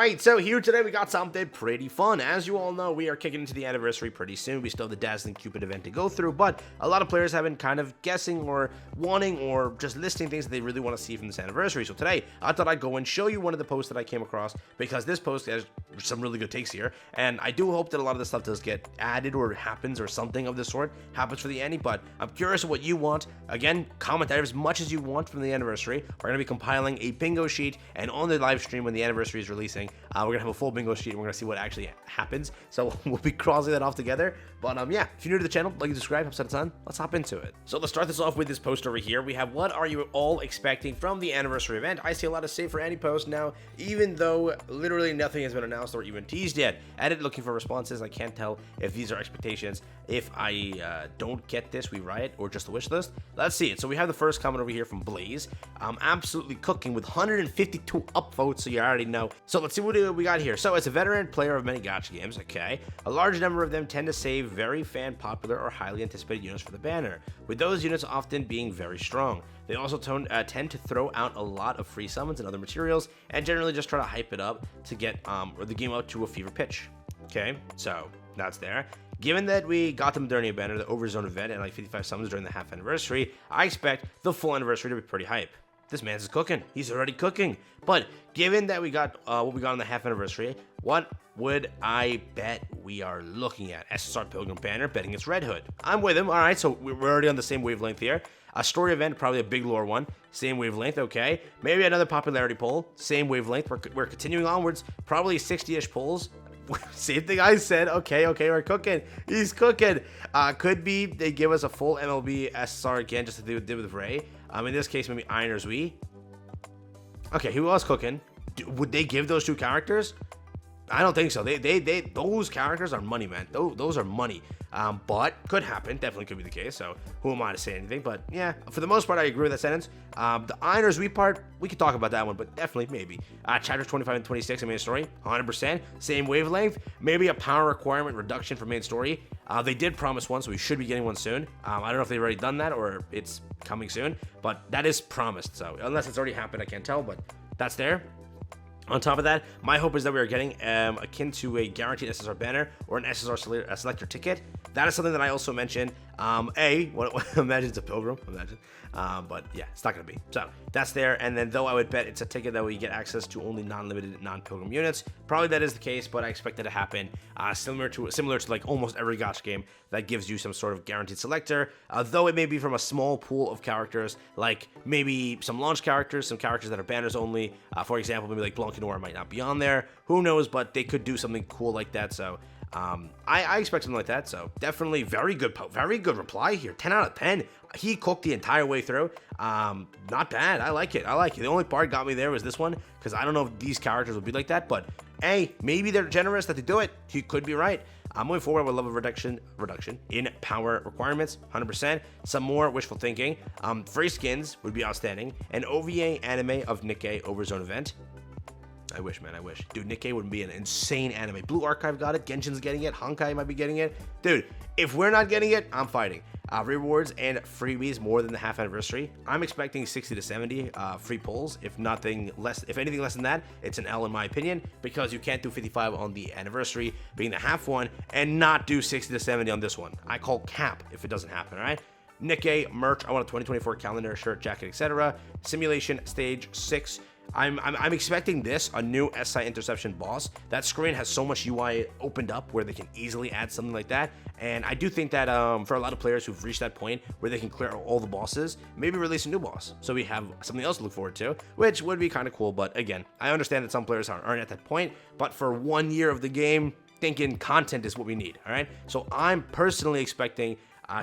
Alright, so here today we got something pretty fun. As you all know, we are kicking into the anniversary pretty soon. We still have the Dazzling Cupid event to go through, but a lot of players have been kind of guessing or wanting or just listing things that they really want to see from this anniversary. So today, I thought I'd go and show you one of the posts that I came across, because this post has some really good takes here, and I do hope that a lot of this stuff does get added or happens or something of this sort happens for the Annie, but I'm curious of what you want. Again, comment there as much as you want from the anniversary. We're going to be compiling a bingo sheet, and on the live stream when the anniversary is releasing, we're gonna have a full bingo sheet and we're gonna see what actually happens. So we'll be crossing that off together. But yeah, if you're new to the channel, like and subscribe, helps out a ton. Let's hop into it. So let's start this off with this post over here. We have, what are you all expecting from the anniversary event? I see a lot of save for Annie posts now, even though literally nothing has been announced or even teased yet. Edit looking for responses. I can't tell if these are expectations. If I don't get this, we riot, or just a wish list. Let's see it. So we have the first comment over here from Blaze. Absolutely cooking with 152 upvotes, so you already know. So let's see what we got here. So as a veteran player of many gacha games, okay, a large number of them tend to save very fan popular or highly anticipated units for the banner, with those units often being very strong. They also tend to throw out a lot of free summons and other materials, and generally just try to hype it up to get the game up to a fever pitch. Okay, so that's there. Given that we got them during a banner, the Overzone event, and like 55 summons during the half anniversary, I expect the full anniversary to be pretty hype. This man's is cooking. He's already cooking. But given that we got what we got on the half anniversary, what would I bet we are looking at? SSR Pilgrim banner, betting it's Red Hood. I'm with him. All right, so we're already on the same wavelength here. A story event, probably a big lore one. Same wavelength, okay. Maybe another popularity poll. Same wavelength. We're continuing onwards. Probably 60-ish polls. Same thing I said. Okay, we're cooking. He's cooking. Could be they give us a full MLB SSR again, just like they did with Ray. In this case, maybe Ironers We. Okay, who else cooking? Would they give those two characters? I don't think so. Those characters are money, man. Those are money. But could happen. Definitely could be the case. So who am I to say anything? But yeah, for the most part, I agree with that sentence. The Ironers We part, we could talk about that one, but definitely maybe. Chapters 25 and 26 in main story, 100%. Same wavelength. Maybe a power requirement reduction for main story. They did promise one, so we should be getting one soon. I don't know if they've already done that or it's coming soon, but that is promised. So unless it's already happened, I can't tell, but that's there. On top of that, my hope is that we are getting akin to a guaranteed SSR banner or an SSR selector ticket. That is something that I also mentioned. Imagine it's a Pilgrim, imagine. But yeah, it's not going to be. So that's there. And then though I would bet it's a ticket that we get access to only non-limited non-Pilgrim units. Probably that is the case, but I expect it to happen similar to like almost every gacha game that gives you some sort of guaranteed selector. Though it may be from a small pool of characters, like maybe some launch characters, some characters that are banners only. For example, maybe like Blancanora might not be on there. Who knows, but they could do something cool like that. So I expect something like that. So definitely very good reply here. 10 out of 10. He cooked the entire way through. Not bad. I like it. The only part got me there was this one, because I don't know if these characters would be like that, but hey, maybe they're generous that they do it. He could be right. Moving forward with level reduction in power requirements, 100%. Some more wishful thinking. Free skins would be outstanding. An OVA anime of Nikke Overzone event. I wish, man, I wish. Dude, Nikke would be an insane anime. Blue Archive got it. Genshin's getting it. Honkai might be getting it. Dude, if we're not getting it, I'm fighting. Rewards and freebies more than the half anniversary. I'm expecting 60 to 70 free pulls. If anything less than that, it's an L in my opinion, because you can't do 55 on the anniversary being the half one and not do 60 to 70 on this one. I call cap if it doesn't happen, all right? Nikke merch. I want a 2024 calendar, shirt, jacket, etc. Simulation stage 6. I'm expecting this, a new SI interception boss. That screen has so much UI opened up where they can easily add something like that. And I do think that for a lot of players who've reached that point where they can clear all the bosses, maybe release a new boss. So we have something else to look forward to, which would be kind of cool. But again, I understand that some players aren't at that point. But for 1 year of the game, thinking content is what we need, all right? So I'm personally expecting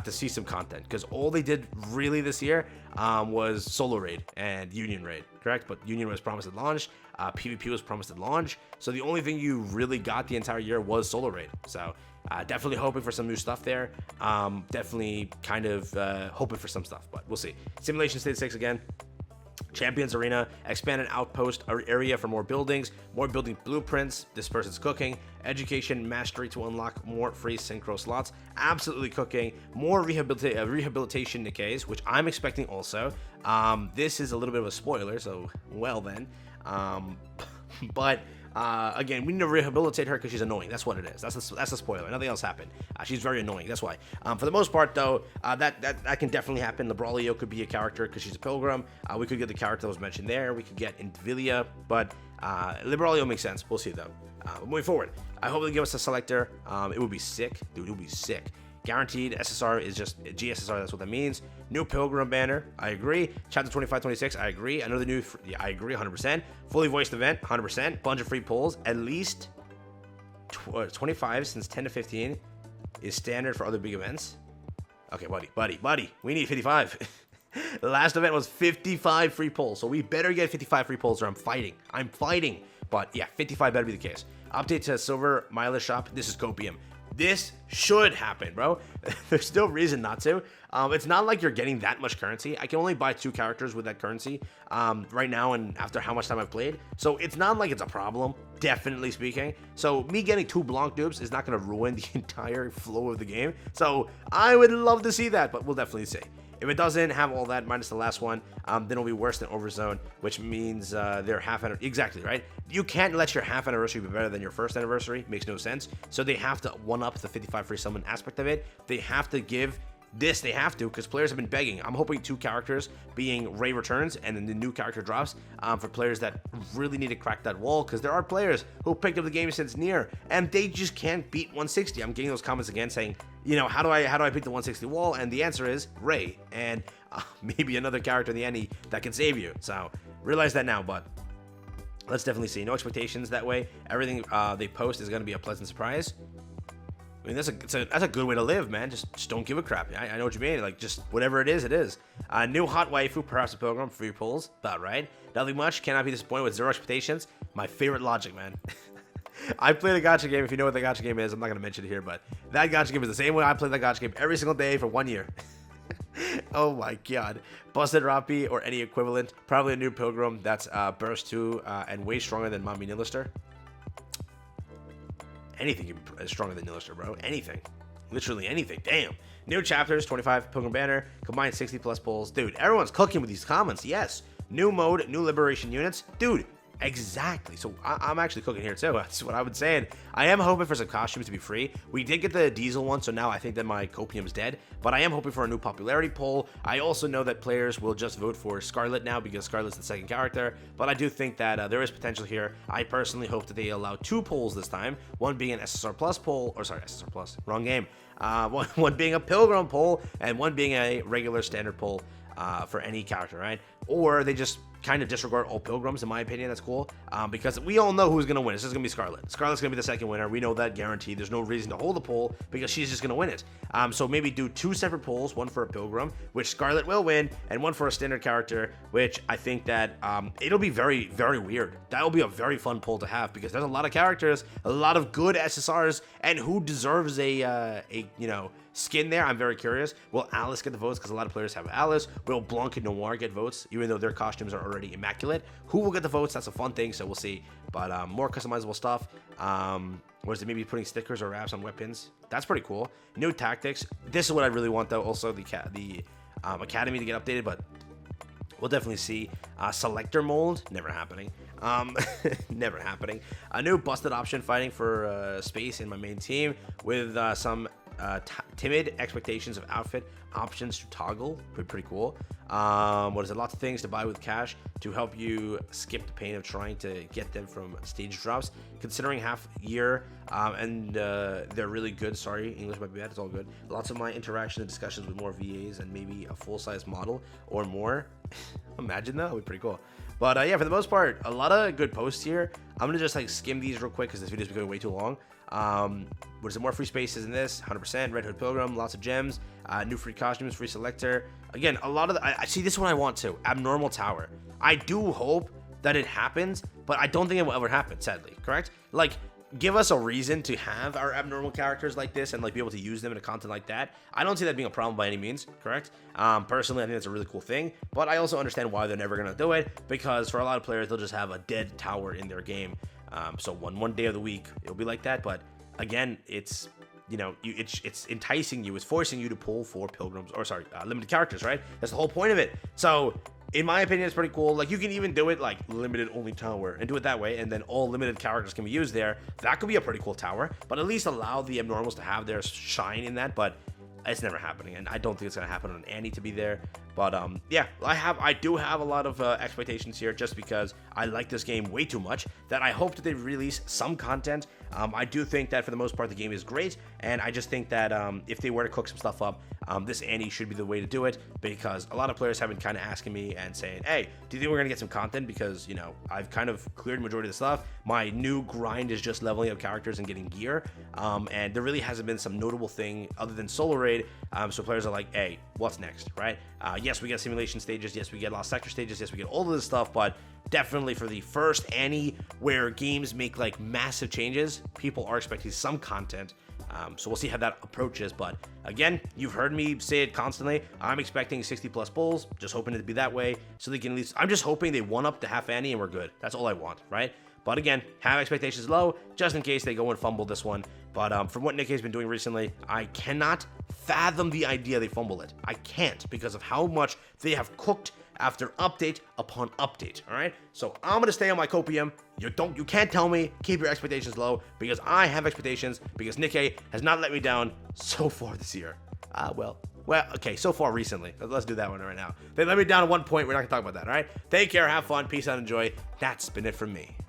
to see some content, because all they did really this year was solo raid and union raid, correct? But union was promised at launch, PvP was promised at launch, so the only thing you really got the entire year was solo raid. So definitely hoping for some new stuff there. Definitely kind of hoping for some stuff, but we'll see. Simulation stage 6 again. Champions Arena, expanded outpost area for more buildings, more building blueprints, this person's cooking, education mastery to unlock more free synchro slots, absolutely cooking, more rehabilitation Nikke's, which I'm expecting also. This is a little bit of a spoiler, so well then. But Again, we need to rehabilitate her because she's annoying. That's what it is. That's the spoiler. Nothing else happened. She's very annoying. That's why. For the most part, though, that can definitely happen. Libralio could be a character because she's a pilgrim. We could get the character that was mentioned there. We could get Invilia, but Libralio makes sense. We'll see, though. Moving forward, I hope they give us a selector. It would be sick. Dude, it would be sick. Guaranteed SSR is just GSSR, that's what that means. New Pilgrim banner, I agree. Chapter 25, 26, I agree. Another new, yeah, I agree 100%. Fully voiced event, 100%. Bunch of free pulls, at least 25 since 10 to 15 is standard for other big events. Okay, buddy, we need 55. The last event was 55 free pulls, so we better get 55 free pulls or I'm fighting. But yeah, 55 better be the case. Update to Silver Mileage Shop, this is copium. This should happen, bro. There's no reason not to. It's not like you're getting that much currency. I can only buy 2 characters with that currency right now and after how much time I've played. So it's not like it's a problem, definitely speaking. So me getting 2 Blanc dupes is not going to ruin the entire flow of the game. So I would love to see that, but we'll definitely see. If it doesn't have all that minus the last one, then it'll be worse than Overzone, which means their half anniversary. Exactly, right? You can't let your half anniversary be better than your first anniversary. Makes no sense. So they have to one-up the 55 free summon aspect of it. They have to give this, they have to, because players have been begging. I'm hoping 2 characters being Ray returns and then the new character drops for players that really need to crack that wall, because there are players who picked up the game since Nier and they just can't beat 160. I'm getting those comments again saying, you know, how do I pick the 160 wall? And the answer is Ray and maybe another character in the NE that can save you. So realize that now, but let's definitely see. No expectations that way. Everything they post is going to be a pleasant surprise. I mean, that's a good way to live, man. Just don't give a crap. I know what you mean. Like, just whatever it is, it is. New hot waifu, perhaps a pilgrim, free pulls. About right. Nothing much. Cannot be disappointed with 0 expectations. My favorite logic, man. I played a gacha game. If you know what the gacha game is, I'm not going to mention it here, but that gacha game is the same way I played that gacha game every single day for 1 year. Oh my god. Busted Rappi or any equivalent. Probably a new pilgrim that's burst 2 and way stronger than Mami Nilister. Anything is stronger than Nilister, bro. Anything. Literally anything. Damn. New chapters, 25 Pilgrim Banner, combined 60 plus pulls. Dude, everyone's cooking with these comments. Yes. New mode, new liberation units. Dude, exactly. So I'm actually cooking here too. That's what I would say. And I am hoping for some costumes to be free. We did get the diesel one, so now I think that my copium is dead. But I am hoping for a new popularity poll. I also know that players will just vote for Scarlet now because Scarlet's the second character. But I do think that there is potential here. I personally hope that they allow 2 polls this time. One being an SSR Plus poll, or sorry, SSR Plus, wrong game. One being a Pilgrim poll, and one being a regular standard poll for any character, right? Or they just kind of disregard all pilgrims, in my opinion. That's cool, because we all know who's going to win. It's just going to be Scarlet. Scarlet's going to be the second winner. We know that, guaranteed. There's no reason to hold a poll because she's just going to win it. So maybe do 2 separate polls, one for a pilgrim, which Scarlet will win, and one for a standard character, which I think that it'll be very, very weird. That'll be a very fun poll to have because there's a lot of characters, a lot of good SSRs, and who deserves a skin there. I'm very curious. Will Alice get the votes? Because a lot of players have Alice. Will Blanc and Noir get votes, even though their costumes are already immaculate? Who will get the votes? That's a fun thing, so we'll see. But more customizable stuff. What is it? Maybe putting stickers or wraps on weapons. That's pretty cool. New tactics. This is what I really want, though. Also, the academy to get updated, but we'll definitely see. Selector mold, never happening. Never happening. A new busted option fighting for space in my main team with some timid expectations of outfit options to toggle. Pretty cool. What is it? Lots of things to buy with cash to help you skip the pain of trying to get them from stage drops. Considering half year and they're really good. Sorry, English might be bad. It's all good. Lots of my interaction and discussions with more VAs and maybe a full-size model or more. Imagine that would be pretty cool. But yeah, for the most part, a lot of good posts here. I'm gonna just like skim these real quick because this video is becoming way too long. What is it? More free spaces in this, 100%. Red Hood Pilgrim, lots of gems, new free costumes, free selector. Again, a lot of I see this one I want to. Abnormal Tower. I do hope that it happens, but I don't think it will ever happen, sadly. Correct? Like, give us a reason to have our abnormal characters like this and like be able to use them in a content like that. I don't see that being a problem by any means, correct? Personally, I think that's a really cool thing, but I also understand why they're never gonna do it, because for a lot of players, they'll just have a dead tower in their game. So one day of the week, it'll be like that. But again, it's it's enticing you, it's forcing you to pull for pilgrims, or sorry, limited characters, right? That's the whole point of it. So in my opinion, it's pretty cool. Like, you can even do it like limited only tower and do it that way, and then all limited characters can be used there. That could be a pretty cool tower, but at least allow the abnormals to have their shine in that. But it's never happening, and I don't think it's gonna happen on Annie to be there. But yeah, I do have a lot of expectations here, just because I like this game way too much that I hope that they release some content. I do think that for the most part the game is great, and I just think that if they were to cook some stuff up, this Annie should be the way to do it, because a lot of players have been kind of asking me and saying, hey, do you think we're gonna get some content? Because, you know, I've kind of cleared the majority of the stuff. My new grind is just leveling up characters and getting gear, and there really hasn't been some notable thing other than solo raid. So players are like, hey, what's next, right? Yes, we get simulation stages, yes, we get lost sector stages, yes, we get all of this stuff, but definitely for the first Annie, where games make like massive changes, people are expecting some content. So we'll see how that approaches. But again, you've heard me say it constantly. I'm expecting 60 plus bulls, just hoping it to be that way, so they can at least, I'm just hoping they one up the half Annie and we're good. That's all I want, right? But again, have expectations low, just in case they go and fumble this one. But from what Nikke has been doing recently, I cannot fathom the idea they fumble it. I can't, because of how much they have cooked after update upon update. All right, so I'm gonna stay on my copium. You can't tell me keep your expectations low, because I have expectations, because Nikke has not let me down so far this year. Well, okay, so far recently. Let's do that one right now. They let me down at one point. We're not gonna talk about that. All right, take care, have fun, peace out, enjoy. That's been it from me.